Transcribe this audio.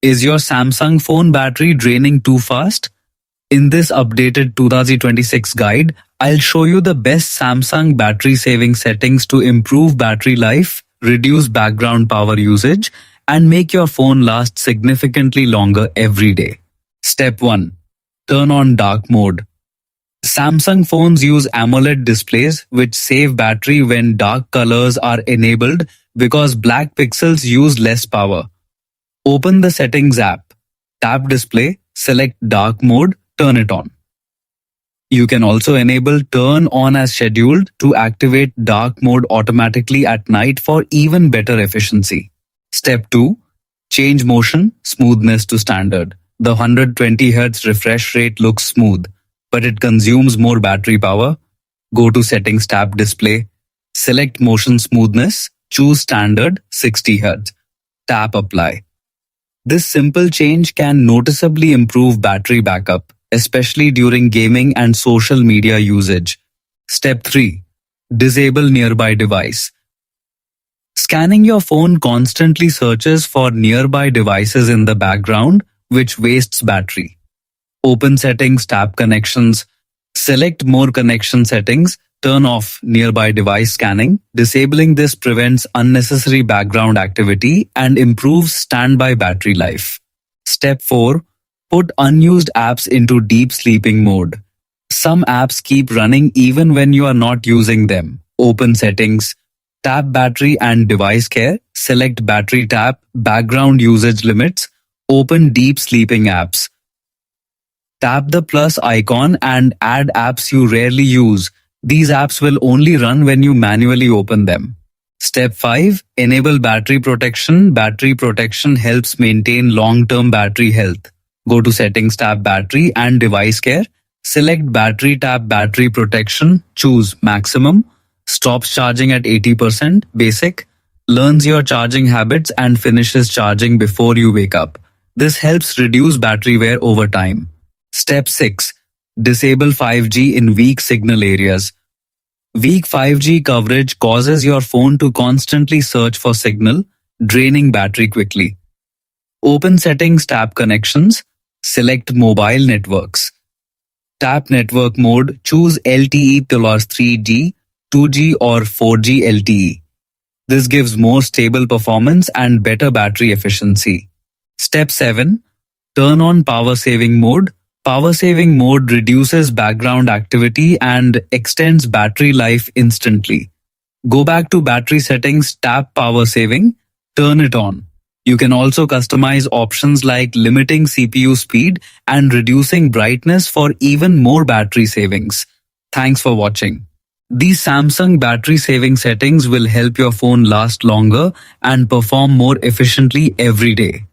Is your Samsung phone battery draining too fast? In this updated 2026 guide, I'll show you the best Samsung battery saving settings to improve battery life, reduce background power usage, and make your phone last significantly longer every day. Step 1. Turn on dark mode. Samsung phones use AMOLED displays which save battery when dark colors are enabled because black pixels use less power. Open the Settings app. Tap Display, select Dark Mode, turn it on. You can also enable Turn On as scheduled to activate dark mode automatically at night for even better efficiency. Step 2. Change motion smoothness to standard. The 120 Hz refresh rate looks smooth, but it consumes more battery power. Go to Settings tab Display. Select Motion Smoothness. Choose Standard 60 Hz. Tap Apply. This simple change can noticeably improve battery backup, especially during gaming and social media usage. Step 3. Disable nearby device. Scanning your phone constantly searches for nearby devices in the background, which wastes battery. Open Settings, tap Connections. Select More connection settings. Turn off nearby device scanning. Disabling this prevents unnecessary background activity and improves standby battery life. Step 4. Put unused apps into deep sleeping mode. Some apps keep running even when you are not using them. Open Settings. Tap Battery and Device Care. Select Battery Tap, Background Usage Limits. Open Deep Sleeping Apps. Tap the plus icon and add apps you rarely use. These apps will only run when you manually open them. Step 5. Enable battery protection. Battery protection helps maintain long-term battery health. Go to Settings tab Battery and Device Care. Select Battery tab Battery Protection. Choose Maximum. Stops charging at 80%. Basic. Learns your charging habits and finishes charging before you wake up. This helps reduce battery wear over time. Step 6. Disable 5G in weak signal areas. Weak 5G coverage causes your phone to constantly search for signal, draining battery quickly. Open Settings, tap Connections. Select Mobile Networks. Tap Network Mode. Choose LTE plus 3G, 2G or 4G LTE. This gives more stable performance and better battery efficiency. Step 7. Turn on Power Saving Mode. Power Saving Mode reduces background activity and extends battery life instantly. Go back to Battery Settings, tap Power Saving, turn it on. You can also customize options like limiting CPU speed and reducing brightness for even more battery savings. Thanks for watching. These Samsung battery saving settings will help your phone last longer and perform more efficiently every day.